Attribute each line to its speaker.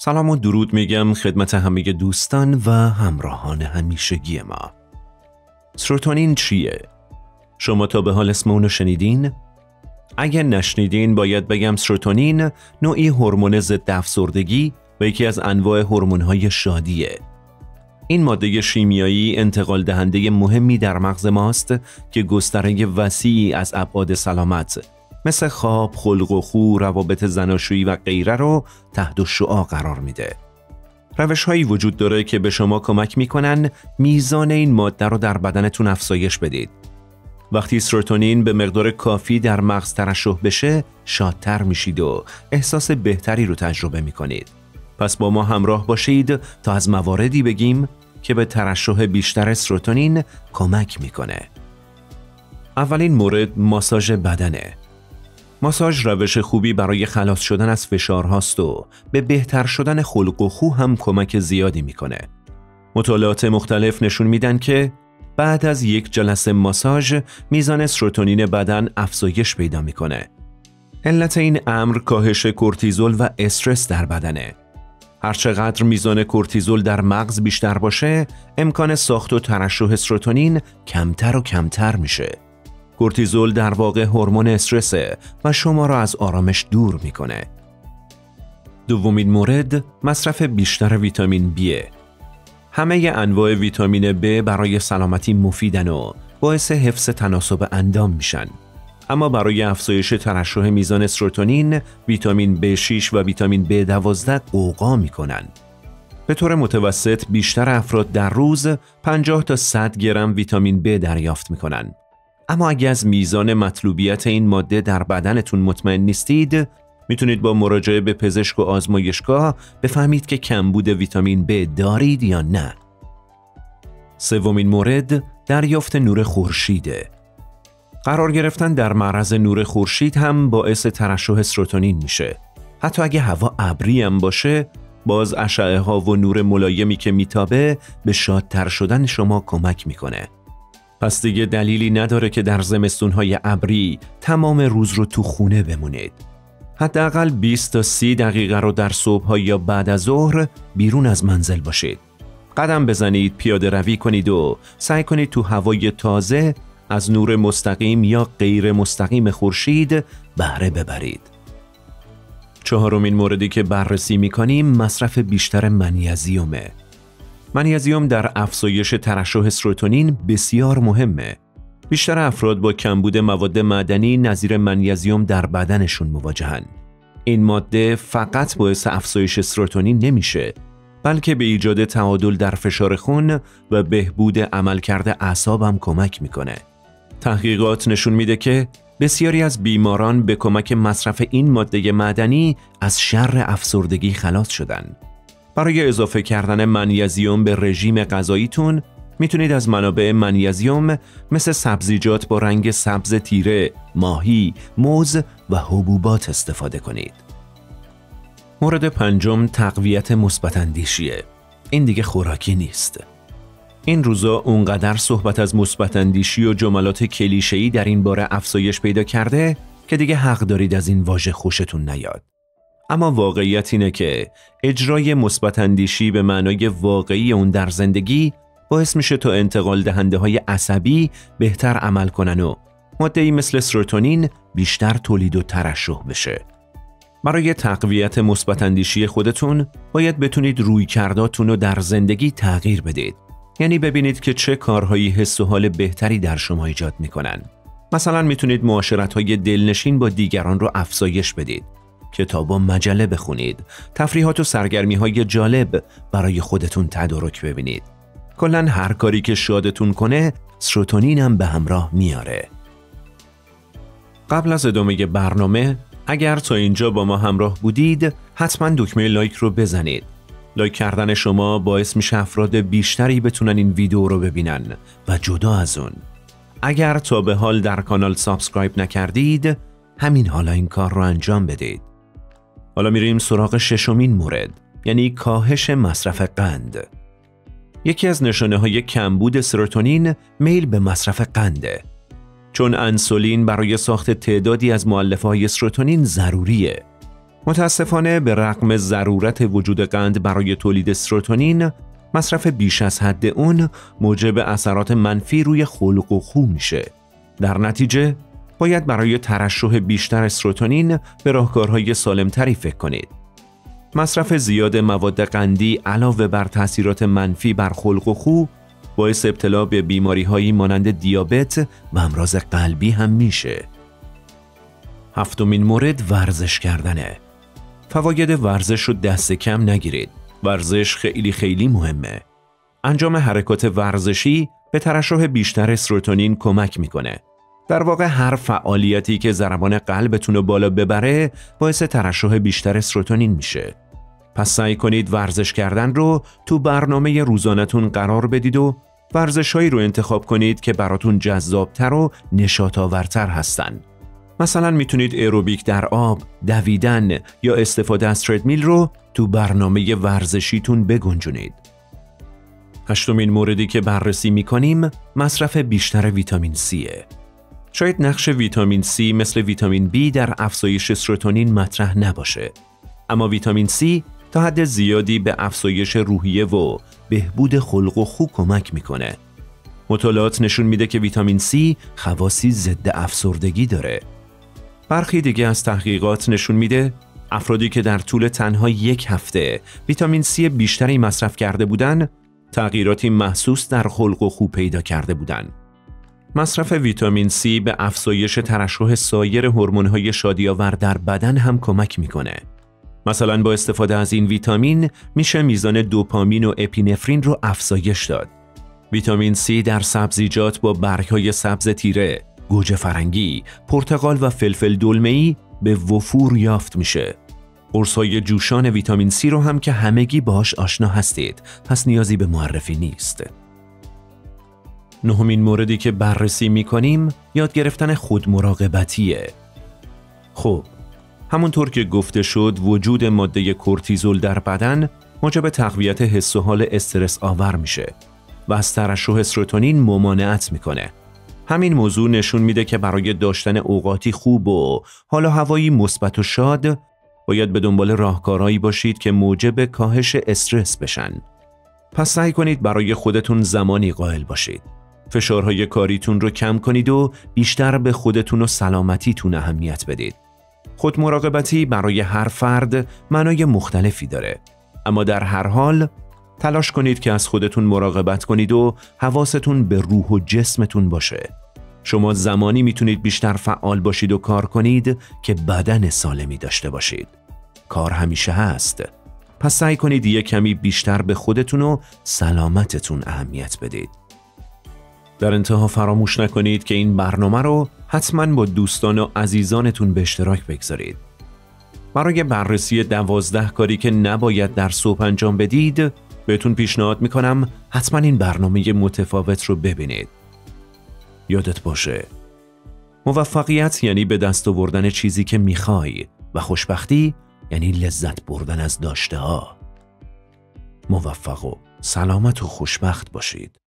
Speaker 1: سلام و درود میگم خدمت همه دوستان و همراهان همیشگی ما. سروتونین چیه؟ شما تا به حال اسم اونو شنیدین؟ اگر نشنیدین باید بگم سروتونین نوعی هورمون ضد افسردگی و یکی از انواع هورمون‌های شادیه. این ماده شیمیایی انتقال دهنده مهمی در مغز ماست که گستره وسیعی از ابعاد سلامت مثل خواب، خلق و خو، روابط زناشویی و غیره رو تحت الشعاع قرار میده. روش‌هایی وجود داره که به شما کمک میکنن میزان این ماده رو در بدنتون افزایش بدید. وقتی سروتونین به مقدار کافی در مغز ترشح بشه، شادتر میشید و احساس بهتری رو تجربه میکنید. پس با ما همراه باشید تا از مواردی بگیم که به ترشح بیشتر سروتونین کمک میکنه. اولین مورد ماساژ بدنه. ماساژ روش خوبی برای خلاص شدن از فشارهاست و به بهتر شدن خلق و خو هم کمک زیادی میکنه. مطالعات مختلف نشون میدن که بعد از یک جلسه ماساژ میزان سروتونین بدن افزایش پیدا میکنه. علت این امر کاهش کورتیزول و استرس در بدنه. هرچقدر میزان کورتیزول در مغز بیشتر باشه، امکان ساخت و ترشح سروتونین کمتر و کمتر میشه. کورتیزول در واقع هورمون استرسه و شما را از آرامش دور میکنه. دومین مورد مصرف بیشتر ویتامین B. همه انواع ویتامین B برای سلامتی مفیدن و باعث حفظ تناسب اندام میشن. اما برای افزایش ترشح میزان سروتونین، ویتامین B6 و ویتامین B12 غوغا میکنن. به طور متوسط بیشتر افراد در روز 50 تا 100 گرم ویتامین B دریافت میکنن. اما اگه از میزان مطلوبیت این ماده در بدنتون مطمئن نیستید، میتونید با مراجعه به پزشک و آزمایشگاه بفهمید که کمبود ویتامین B دارید یا نه. سومین مورد دریافت نور خورشیده. قرار گرفتن در معرض نور خورشید هم باعث ترشح سروتونین میشه. حتی اگه هوا ابری هم باشه، باز اشعه ها و نور ملایمی که میتابه به شادتر شدن شما کمک میکنه. پس دیگه دلیلی نداره که در زمستون‌های ابری تمام روز رو تو خونه بمونید. حداقل 20 تا 30 دقیقه رو در صبح‌ها یا بعد از ظهر بیرون از منزل باشید. قدم بزنید، پیاده روی کنید و سعی کنید تو هوای تازه از نور مستقیم یا غیر مستقیم خورشید بهره ببرید. چهارمین موردی که بررسی می‌کنیم مصرف بیشتر منیزیمه. منیزیم در افزایش ترشح سروتونین بسیار مهمه. بیشتر افراد با کمبود مواد معدنی نظیر منیزیم در بدنشون مواجهن. این ماده فقط باعث افزایش سروتونین نمیشه، بلکه به ایجاد تعادل در فشار خون و بهبود عملکرد اعصاب هم کمک میکنه. تحقیقات نشون میده که بسیاری از بیماران به کمک مصرف این ماده معدنی از شر افسردگی خلاص شدن. برای اضافه کردن منیزیم به رژیم غذاییتون میتونید از منابع منیزیم مثل سبزیجات با رنگ سبز تیره، ماهی، موز و حبوبات استفاده کنید. مورد پنجم تقویت مثبت اندیشیه. این دیگه خوراکی نیست. این روزا اونقدر صحبت از مثبت اندیشی و جملات کلیشه‌ای در این باره افزایش پیدا کرده که دیگه حق دارید از این واژه خوشتون نیاد. اما واقعیت اینه که اجرای مثبت اندیشی به معنای واقعی اون در زندگی باعث میشه تا انتقال دهنده های عصبی بهتر عمل کنن و ماده‌ای مثل سروتونین بیشتر تولید و ترشح بشه. برای تقویت مثبت اندیشی خودتون باید بتونید رویکرداتون رو در زندگی تغییر بدید. یعنی ببینید که چه کارهایی حس و حال بهتری در شما ایجاد میکنن. مثلا میتونید معاشرت‌های دلنشین با دیگران رو افزایش بدید. کتاب و مجله بخونید، تفریحات و سرگرمی‌های جالب برای خودتون تدارک ببینید. کلاً هر کاری که شادتون کنه، سروتونین هم به همراه میاره. قبل از ادامه برنامه، اگر تا اینجا با ما همراه بودید، حتما دکمه لایک رو بزنید. لایک کردن شما باعث میشه افراد بیشتری بتونن این ویدیو رو ببینن و جدا از اون، اگر تا به حال در کانال سابسکرایب نکردید، همین حالا این کار رو انجام بدید. حالا میریم سراغ ششمین مورد، یعنی کاهش مصرف قند. یکی از نشانه‌های کمبود سروتونین میل به مصرف قنده. چون انسولین برای ساخت تعدادی از مؤلفه‌های سروتونین ضروریه. متاسفانه به رغم ضرورت وجود قند برای تولید سروتونین، مصرف بیش از حد اون موجب اثرات منفی روی خلق و خو میشه. در نتیجه باید برای ترشح بیشتر سروتونین به راهکارهای سالمتری فکر کنید. مصرف زیاد مواد قندی علاوه بر تأثیرات منفی بر خلق و خو باعث ابتلا به بیماری‌هایی مانند دیابت و امراض قلبی هم میشه. هفتمین مورد ورزش کردنه. فواید ورزش رو دست کم نگیرید. ورزش خیلی مهمه. انجام حرکات ورزشی به ترشح بیشتر سروتونین کمک میکنه. در واقع هر فعالیتی که ضربان قلبتون رو بالا ببره باعث ترشح بیشتر سروتونین میشه. پس سعی کنید ورزش کردن رو تو برنامه روزانه‌تون قرار بدید و ورزش‌هایی رو انتخاب کنید که براتون جذابتر و نشاط‌آورتر هستن. مثلا میتونید ایروبیک در آب، دویدن یا استفاده از تردمیل رو تو برنامه ورزشیتون بگنجونید. هشتمین موردی که بررسی میکنیم مصرف بیشتر ویتامین Cه. شاید نقش ویتامین C مثل ویتامین B در افزایش سروتونین مطرح نباشه، اما ویتامین C تا حد زیادی به افزایش روحیه و بهبود خلق و خو کمک میکنه. مطالعات نشون میده که ویتامین C خواصی ضد افسردگی داره. برخی دیگه از تحقیقات نشون میده افرادی که در طول تنها یک هفته ویتامین C بیشتری مصرف کرده بودن، تغییراتی محسوس در خلق و خو پیدا کرده بودن. مصرف ویتامین C به افزایش ترشح سایر هورمون‌های شادی‌آور در بدن هم کمک میکنه. مثلا با استفاده از این ویتامین میشه میزان دوپامین و اپینفرین رو افزایش داد. ویتامین C در سبزیجات با برگ‌های سبز تیره، گوجه فرنگی، پرتقال و فلفل دلمه‌ای به وفور یافت میشه. قرص‌های جوشان ویتامین C رو هم که همگی باهاش آشنا هستید، پس نیازی به معرفی نیست. نهمین موردی که بررسی می‌کنیم یاد گرفتن خودمراقبتیه. خب، همونطور که گفته شد وجود ماده کورتیزول در بدن موجب تقویت حس و حال استرس آور میشه و از ترشح سروتونین ممانعت میکنه. همین موضوع نشون میده که برای داشتن اوقاتی خوب و حال و هوایی مثبت و شاد باید به دنبال راهکارهایی باشید که موجب کاهش استرس بشن. پس سعی کنید برای خودتون زمانی قائل باشید. فشارهای کاریتون رو کم کنید و بیشتر به خودتون و سلامتیتون اهمیت بدید. خودمراقبتی برای هر فرد معنای مختلفی داره، اما در هر حال تلاش کنید که از خودتون مراقبت کنید و حواستون به روح و جسمتون باشه. شما زمانی میتونید بیشتر فعال باشید و کار کنید که بدن سالمی داشته باشید. کار همیشه هست. پس سعی کنید یک کمی بیشتر به خودتون و سلامتتون اهمیت بدید. در انتها فراموش نکنید که این برنامه رو حتما با دوستان و عزیزانتون به اشتراک بگذارید. برای بررسی 12 کاری که نباید در صبح انجام بدید، بهتون پیشنهاد میکنم حتما این برنامه متفاوت رو ببینید. یادت باشه، موفقیت یعنی به دست آوردن چیزی که میخوای و خوشبختی یعنی لذت بردن از داشته ها. موفق و سلامت و خوشبخت باشید.